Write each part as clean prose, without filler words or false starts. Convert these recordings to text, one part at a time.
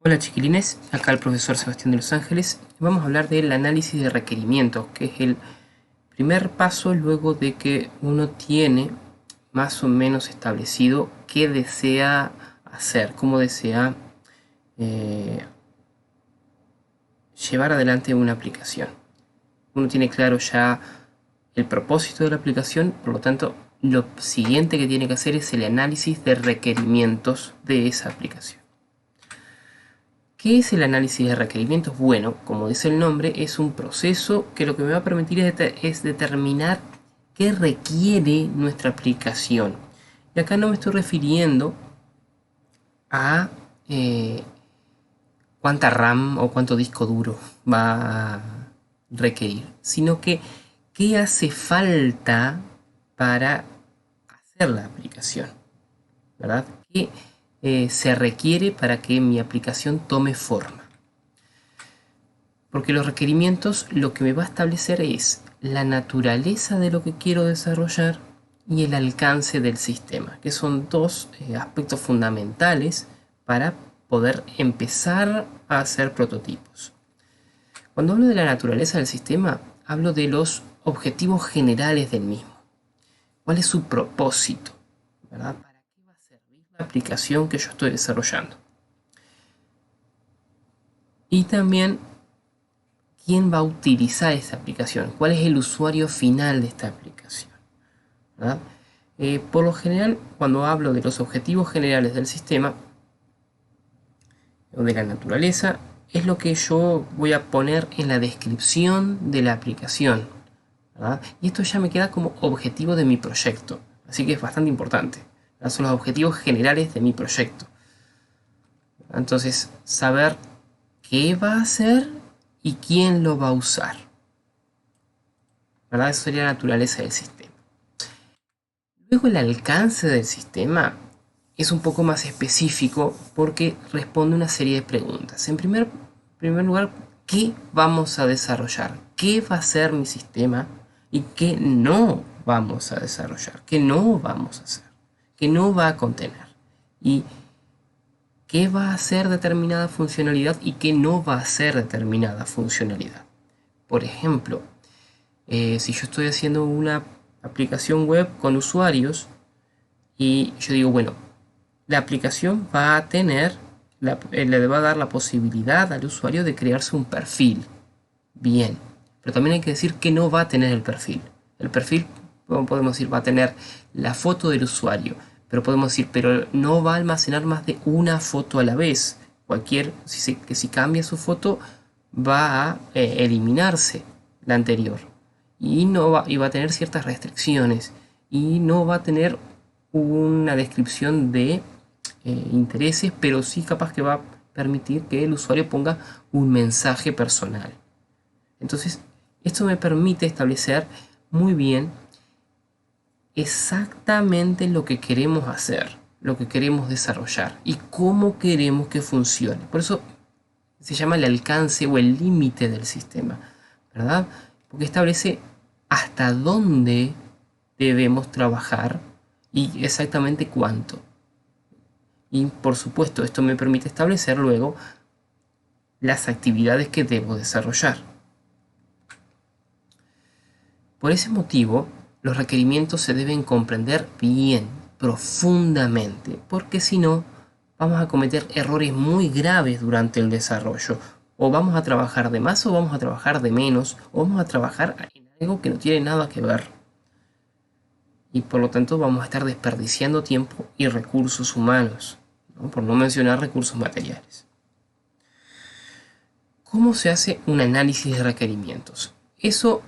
Hola chiquilines, acá el profesor Sebastián de Los Ángeles. Vamos a hablar del análisis de requerimientos, que es el primer paso luego de que uno tiene más o menos establecido qué desea hacer, cómo desea eh, llevar adelante una aplicación. Uno tiene claro ya el propósito de la aplicación, por lo tanto, lo siguiente que tiene que hacer es el análisis de requerimientos de esa aplicación. ¿Qué es el análisis de requerimientos? Bueno, como dice el nombre, es un proceso que lo que me va a permitir es determinar qué requiere nuestra aplicación. Y acá no me estoy refiriendo a cuánta RAM o cuánto disco duro va a requerir, sino que qué hace falta para hacer la aplicación, ¿verdad? ¿Qué se requiere para que mi aplicación tome forma? Porque los requerimientos lo que me va a establecer es la naturaleza de lo que quiero desarrollar y el alcance del sistema, que son dos aspectos fundamentales para poder empezar a hacer prototipos. Cuando hablo de la naturaleza del sistema, hablo de los objetivos generales del mismo. ¿Cuál es su propósito? ¿Verdad? ¿Para qué va a servir la aplicación que yo estoy desarrollando? Y también quién va a utilizar esta aplicación, cuál es el usuario final de esta aplicación, ¿verdad? Por lo general, cuando hablo de los objetivos generales del sistema o de la naturaleza, es lo que yo voy a poner en la descripción de la aplicación, ¿verdad? Y esto ya me queda como objetivo de mi proyecto, así que es bastante importante, ¿verdad? Son los objetivos generales de mi proyecto. Entonces, saber qué va a hacer y quién lo va a usar, ¿verdad? Eso sería la naturaleza del sistema. Luego el alcance del sistema es un poco más específico porque responde una serie de preguntas. En primer lugar, ¿qué vamos a desarrollar? ¿Qué va a ser mi sistema? ¿Y qué no vamos a desarrollar? ¿Qué no vamos a hacer? ¿Qué no va a contener? ¿Y qué va a hacer determinada funcionalidad y qué no va a hacer determinada funcionalidad? Por ejemplo, si yo estoy haciendo una aplicación web con usuarios y yo digo, bueno, la aplicación va a tener, le va a dar la posibilidad al usuario de crearse un perfil. Bien, pero también hay que decir que no va a tener el perfil. El perfil, podemos decir, va a tener la foto del usuario, pero podemos decir, pero no va a almacenar más de una foto a la vez. Si cambia su foto, va a eliminarse la anterior y va a tener ciertas restricciones y no va a tener una descripción de intereses, pero sí capaz que va a permitir que el usuario ponga un mensaje personal. Entonces, esto me permite establecer muy bien exactamente lo que queremos hacer, lo que queremos desarrollar y cómo queremos que funcione. Por eso se llama el alcance o el límite del sistema, ¿verdad? Porque establece hasta dónde debemos trabajar y exactamente cuánto. Y por supuesto, esto me permite establecer luego las actividades que debo desarrollar. Por ese motivo, los requerimientos se deben comprender bien, profundamente, porque si no, vamos a cometer errores muy graves durante el desarrollo. O vamos a trabajar de más o vamos a trabajar de menos, o vamos a trabajar en algo que no tiene nada que ver. Y por lo tanto vamos a estar desperdiciando tiempo y recursos humanos, ¿no? Por no mencionar recursos materiales. ¿Cómo se hace un análisis de requerimientos? Eso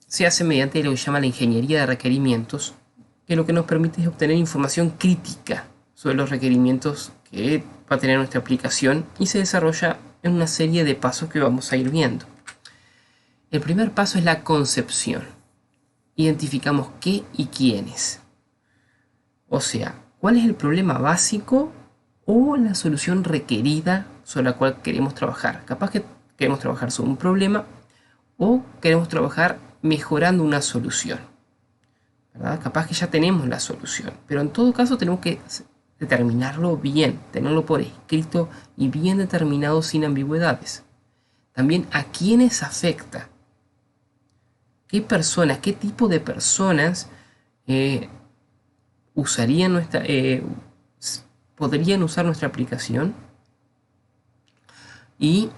se hace mediante lo que se llama la ingeniería de requerimientos, que lo que nos permite es obtener información crítica sobre los requerimientos que va a tener nuestra aplicación y se desarrolla en una serie de pasos que vamos a ir viendo. El primer paso es la concepción. Identificamos qué y quiénes. O sea, cuál es el problema básico o la solución requerida sobre la cual queremos trabajar. Capaz que queremos trabajar sobre un problema o queremos trabajar mejorando una solución, ¿verdad? Capaz que ya tenemos la solución, pero en todo caso tenemos que determinarlo bien, tenerlo por escrito y bien determinado sin ambigüedades. También a quiénes afecta, qué personas, qué tipo de personas usarían podrían usar nuestra aplicación y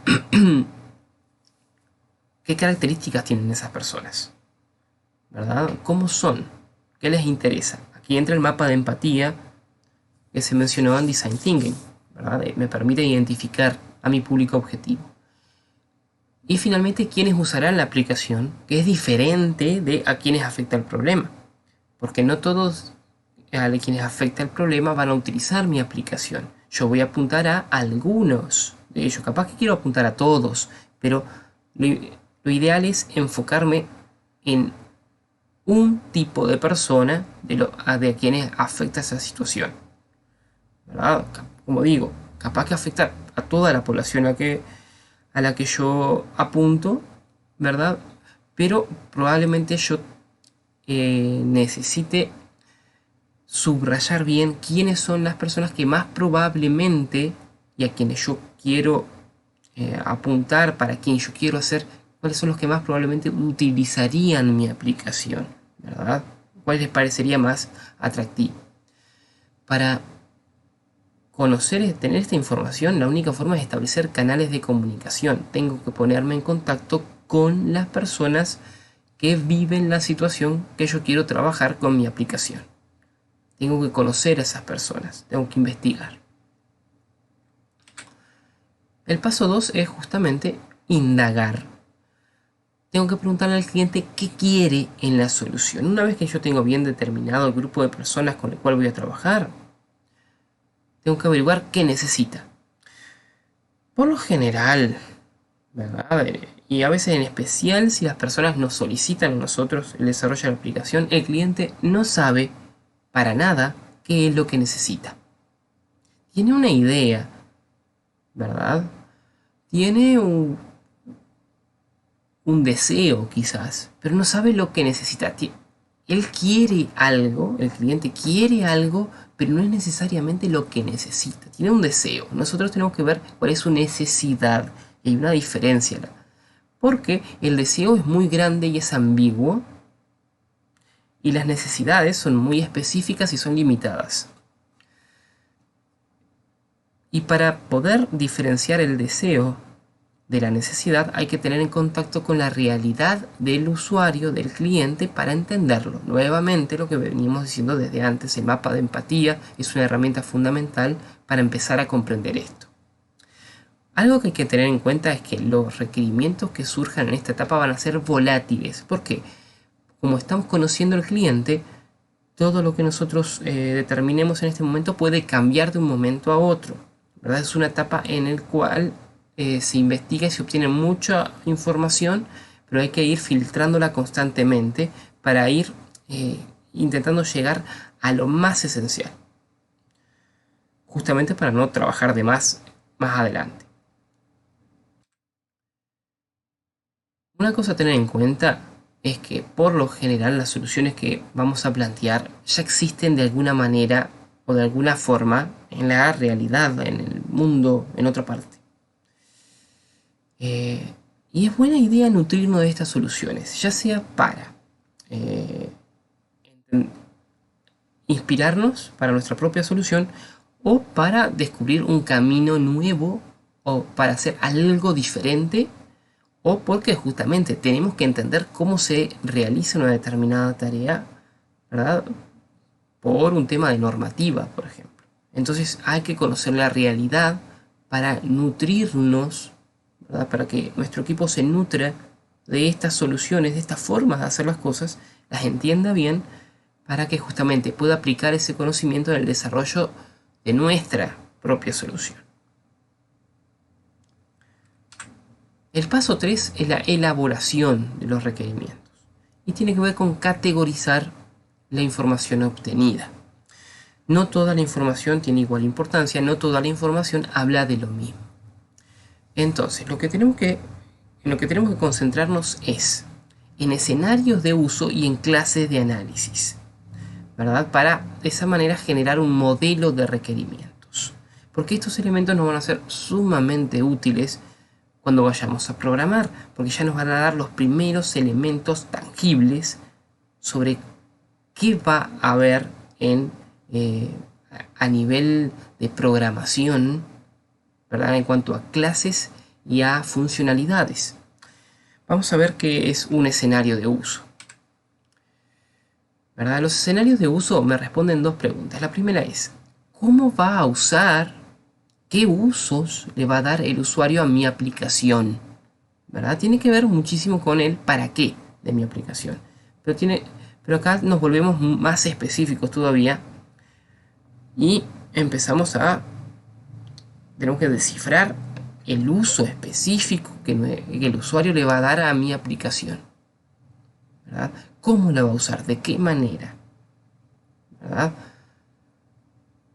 qué características tienen esas personas, ¿verdad? ¿Cómo son? ¿Qué les interesa? Aquí entra el mapa de empatía que se mencionó en Design Thinking, ¿verdad? Me permite identificar a mi público objetivo. Y finalmente, quiénes usarán la aplicación, que es diferente de a quienes afecta el problema. Porque no todos a quienes afecta el problema van a utilizar mi aplicación. Yo voy a apuntar a algunos de ellos. Capaz que quiero apuntar a todos, pero lo ideal es enfocarme en un tipo de persona de a quienes afecta esa situación, ¿verdad? Como digo, capaz que afecta a toda la población a la que yo apunto, ¿verdad? Pero probablemente yo necesite subrayar bien quiénes son las personas que más probablemente y a quienes yo quiero apuntar, para quien yo quiero hacer, cuáles son los que más probablemente utilizarían mi aplicación, ¿verdad? ¿Cuál les parecería más atractivo? Para tener esta información, la única forma es establecer canales de comunicación. Tengo que ponerme en contacto con las personas que viven la situación que yo quiero trabajar con mi aplicación. Tengo que conocer a esas personas, tengo que investigar. El paso 2 es justamente indagar. Tengo que preguntarle al cliente qué quiere en la solución. Una vez que yo tengo bien determinado el grupo de personas con el cual voy a trabajar, tengo que averiguar qué necesita. Por lo general, ¿verdad? Y a veces en especial si las personas nos solicitan a nosotros el desarrollo de la aplicación, el cliente no sabe para nada qué es lo que necesita. Tiene una idea, ¿verdad? Tiene un deseo quizás, pero no sabe lo que necesita. Él quiere algo, el cliente quiere algo, pero no es necesariamente lo que necesita. Tiene un deseo. Nosotros tenemos que ver cuál es su necesidad. Y hay una diferencia. Porque el deseo es muy grande y es ambiguo. Y las necesidades son muy específicas y son limitadas. Y para poder diferenciar el deseo de la necesidad hay que tener en contacto con la realidad del usuario, del cliente, para entenderlo. Nuevamente, lo que venimos diciendo desde antes, el mapa de empatía es una herramienta fundamental para empezar a comprender esto. Algo que hay que tener en cuenta es que los requerimientos que surjan en esta etapa van a ser volátiles. ¿Por qué? Como estamos conociendo al cliente, todo lo que nosotros determinemos en este momento puede cambiar de un momento a otro, ¿verdad? Es una etapa en la cual se investiga y se obtiene mucha información, pero hay que ir filtrándola constantemente para ir intentando llegar a lo más esencial, justamente para no trabajar de más adelante. Una cosa a tener en cuenta es que por lo general las soluciones que vamos a plantear ya existen de alguna manera o de alguna forma en la realidad, en el mundo, en otra parte. Y es buena idea nutrirnos de estas soluciones, ya sea para inspirarnos para nuestra propia solución o para descubrir un camino nuevo o para hacer algo diferente, o porque justamente tenemos que entender cómo se realiza una determinada tarea, ¿verdad? Por un tema de normativa, por ejemplo. Entonces hay que conocer la realidad para nutrirnos, ¿verdad? Para que nuestro equipo se nutra de estas soluciones, de estas formas de hacer las cosas, las entienda bien, para que justamente pueda aplicar ese conocimiento en el desarrollo de nuestra propia solución. El paso 3 es la elaboración de los requerimientos y tiene que ver con categorizar la información obtenida. No toda la información tiene igual importancia, no toda la información habla de lo mismo. Entonces, en lo que tenemos que concentrarnos es en escenarios de uso y en clases de análisis. ¿verdad? Para de esa manera generar un modelo de requerimientos. Porque estos elementos nos van a ser sumamente útiles cuando vayamos a programar, porque ya nos van a dar los primeros elementos tangibles sobre qué va a haber a nivel de programación, ¿verdad? En cuanto a clases y a funcionalidades. Vamos a ver qué es un escenario de uso. ¿Verdad? Los escenarios de uso me responden dos preguntas. La primera es, ¿cómo va a usar? ¿Qué usos le va a dar el usuario a mi aplicación? ¿Verdad? Tiene que ver muchísimo con el para qué de mi aplicación. Pero acá nos volvemos más específicos todavía y tenemos que descifrar el uso específico que el usuario le va a dar a mi aplicación, ¿verdad? ¿Cómo la va a usar? ¿De qué manera? ¿Verdad?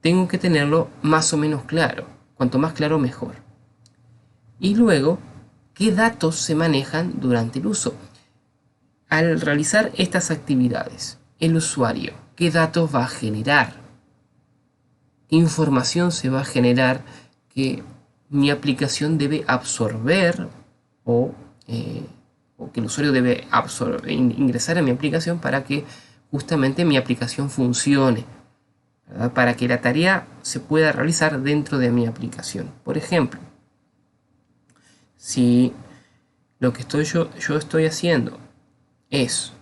Tengo que tenerlo más o menos claro. Cuanto más claro, mejor. Y luego, ¿qué datos se manejan durante el uso? Al realizar estas actividades, el usuario, ¿qué datos va a generar? ¿Qué información se va a generar que mi aplicación debe absorber o que el usuario debe ingresar a mi aplicación para que justamente mi aplicación funcione, ¿verdad? Para que la tarea se pueda realizar dentro de mi aplicación? Por ejemplo, si lo que yo estoy haciendo es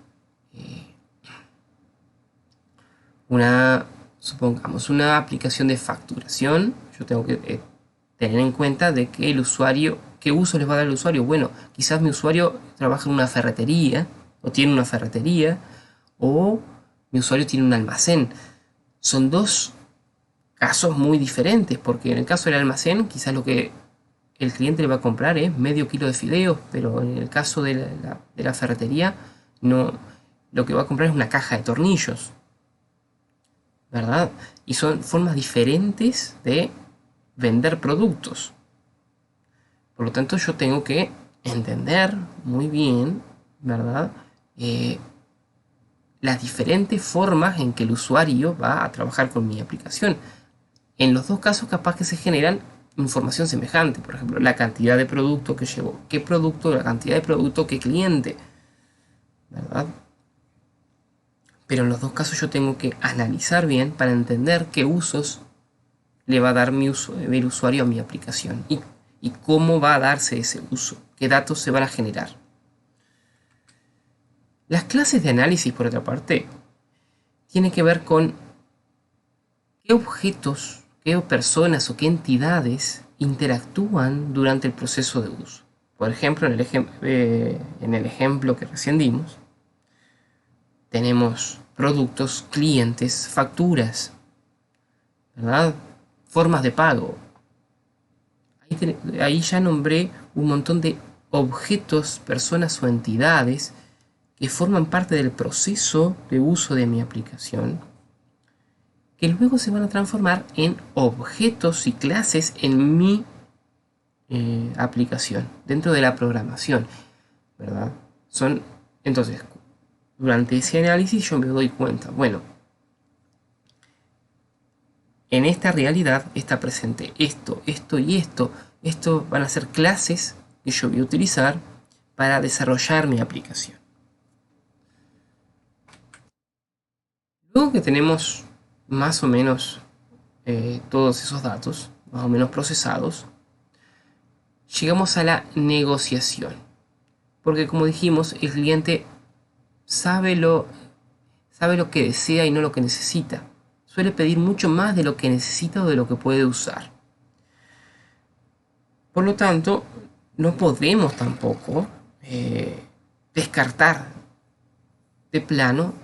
supongamos, una aplicación de facturación, yo tengo que tener en cuenta de que el usuario, ¿qué uso les va a dar el usuario? Bueno, quizás mi usuario trabaja en una ferretería, o tiene una ferretería, o mi usuario tiene un almacén. Son dos casos muy diferentes, porque en el caso del almacén, quizás lo que el cliente le va a comprar es medio kilo de fideos, pero en el caso de la ferretería, no, lo que va a comprar es una caja de tornillos, ¿verdad? Y son formas diferentes de vender productos. Por lo tanto, yo tengo que entender muy bien, ¿verdad? Las diferentes formas en que el usuario va a trabajar con mi aplicación. En los dos casos capaz que se generan información semejante. Por ejemplo, la cantidad de producto que llevo, qué producto, la cantidad de producto, qué cliente, ¿verdad? Pero en los dos casos yo tengo que analizar bien para entender qué usos le va a dar el usuario a mi aplicación y cómo va a darse ese uso, qué datos se van a generar. Las clases de análisis, por otra parte, tienen que ver con qué objetos, qué personas o qué entidades interactúan durante el proceso de uso. Por ejemplo, en el ejemplo que recién dimos, tenemos productos, clientes, facturas, ¿verdad? Formas de pago. Ahí ya nombré un montón de objetos, personas o entidades que forman parte del proceso de uso de mi aplicación, que luego se van a transformar en objetos y clases en mi aplicación, dentro de la programación, ¿verdad? Entonces, durante ese análisis yo me doy cuenta, bueno, en esta realidad está presente esto, esto y esto. Esto van a ser clases que yo voy a utilizar para desarrollar mi aplicación. Luego que tenemos más o menos todos esos datos, más o menos procesados, llegamos a la negociación. Porque como dijimos, el cliente sabe lo que desea y no lo que necesita. Suele pedir mucho más de lo que necesita o de lo que puede usar. Por lo tanto, no podemos tampoco descartar de plano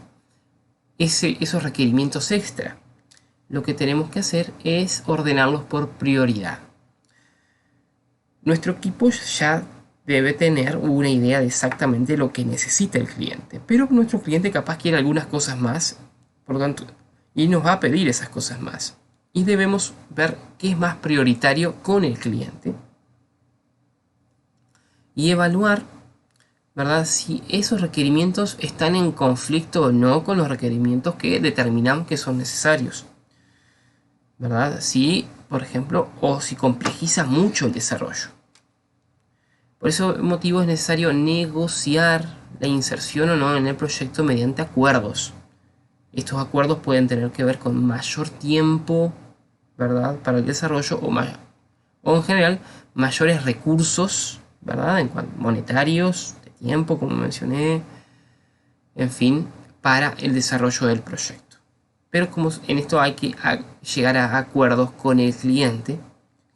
esos requerimientos extra. Lo que tenemos que hacer es ordenarlos por prioridad. Nuestro equipo ya debe tener una idea de exactamente lo que necesita el cliente, pero nuestro cliente capaz quiere algunas cosas más, por lo tanto, y nos va a pedir esas cosas más. Y debemos ver qué es más prioritario con el cliente y evaluar ¿verdad? Si esos requerimientos están en conflicto o no con los requerimientos que determinamos que son necesarios, ¿verdad? Si, por ejemplo, o si complejiza mucho el desarrollo. Por ese motivo es necesario negociar la inserción o no en el proyecto mediante acuerdos. Estos acuerdos pueden tener que ver con mayor tiempo, ¿verdad?, para el desarrollo o en general mayores recursos, ¿verdad?, en cuanto monetarios, de tiempo, como mencioné, en fin, para el desarrollo del proyecto. Pero como en esto hay que llegar a acuerdos con el cliente,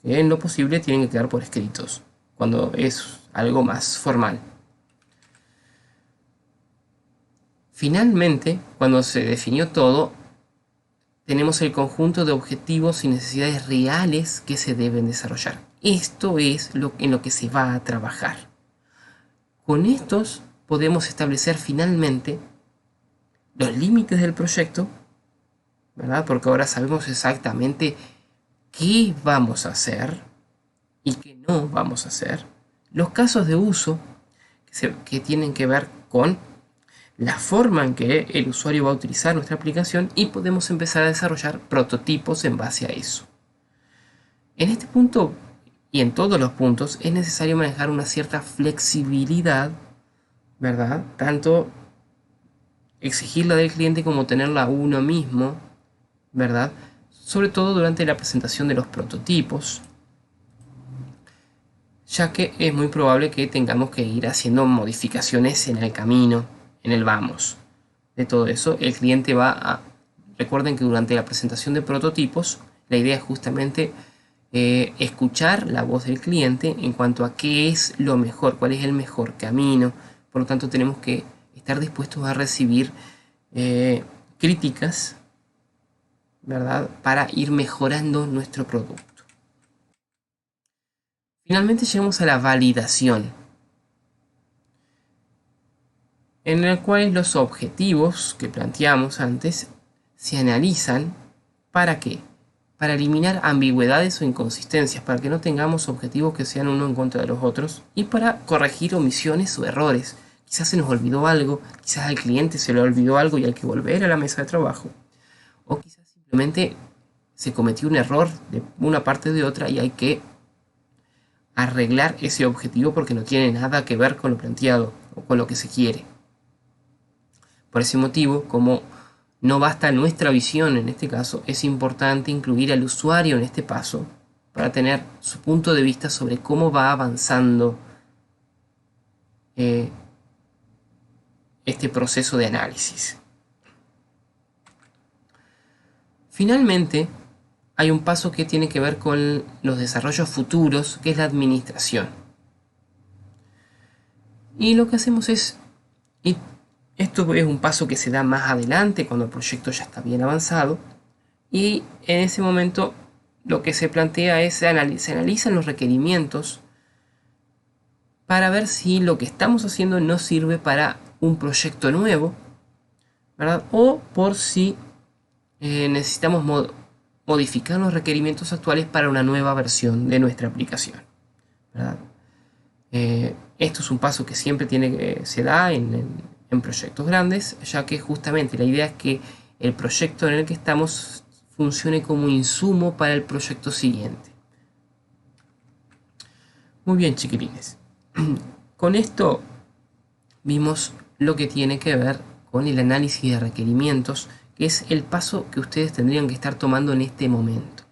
que en lo posible tienen que quedar por escritos, cuando es algo más formal. Finalmente, cuando se definió todo, tenemos el conjunto de objetivos y necesidades reales que se deben desarrollar. Esto es en lo que se va a trabajar. Con estos podemos establecer finalmente los límites del proyecto, ¿verdad? Porque ahora sabemos exactamente qué vamos a hacer y qué no vamos a hacer. Los casos de uso que tienen que ver con la forma en que el usuario va a utilizar nuestra aplicación y podemos empezar a desarrollar prototipos en base a eso. En este punto y en todos los puntos es necesario manejar una cierta flexibilidad, ¿verdad? Tanto exigirla del cliente como tenerla uno mismo, ¿verdad? Sobre todo durante la presentación de los prototipos, ya que es muy probable que tengamos que ir haciendo modificaciones en el camino, en el vamos. De todo eso, el cliente va a... Recuerden que durante la presentación de prototipos, la idea es justamente escuchar la voz del cliente en cuanto a qué es lo mejor, cuál es el mejor camino. Por lo tanto, tenemos que estar dispuestos a recibir críticas, ¿verdad?, para ir mejorando nuestro producto. Finalmente llegamos a la validación, en el cual los objetivos que planteamos antes se analizan. ¿Para qué? Para eliminar ambigüedades o inconsistencias, para que no tengamos objetivos que sean uno en contra de los otros y para corregir omisiones o errores. Quizás se nos olvidó algo, quizás al cliente se le olvidó algo y hay que volver a la mesa de trabajo, o quizás simplemente se cometió un error de una parte o de otra y hay que arreglar ese objetivo porque no tiene nada que ver con lo planteado o con lo que se quiere. Por ese motivo, como no basta nuestra visión en este caso, es importante incluir al usuario en este paso para tener su punto de vista sobre cómo va avanzando este proceso de análisis. Finalmente, hay un paso que tiene que ver con los desarrollos futuros, que es la administración. Y lo que hacemos es, y esto es un paso que se da más adelante, cuando el proyecto ya está bien avanzado, y en ese momento lo que se plantea es, se analizan los requerimientos para ver si lo que estamos haciendo nos sirve para un proyecto nuevo, ¿verdad? O por si necesitamos modificar los requerimientos actuales para una nueva versión de nuestra aplicación, ¿verdad? Esto es un paso que siempre se da en proyectos grandes, ya que justamente la idea es que el proyecto en el que estamos funcione como insumo para el proyecto siguiente. Muy bien, chiquilines. Con esto vimos lo que tiene que ver con el análisis de requerimientos, que es el paso que ustedes tendrían que estar tomando en este momento,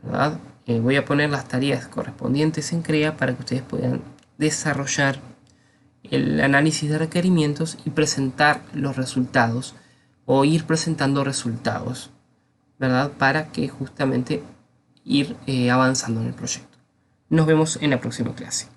¿verdad? Voy a poner las tareas correspondientes en CREA para que ustedes puedan desarrollar el análisis de requerimientos y presentar los resultados o ir presentando resultados, ¿verdad? Para que justamente ir avanzando en el proyecto. Nos vemos en la próxima clase.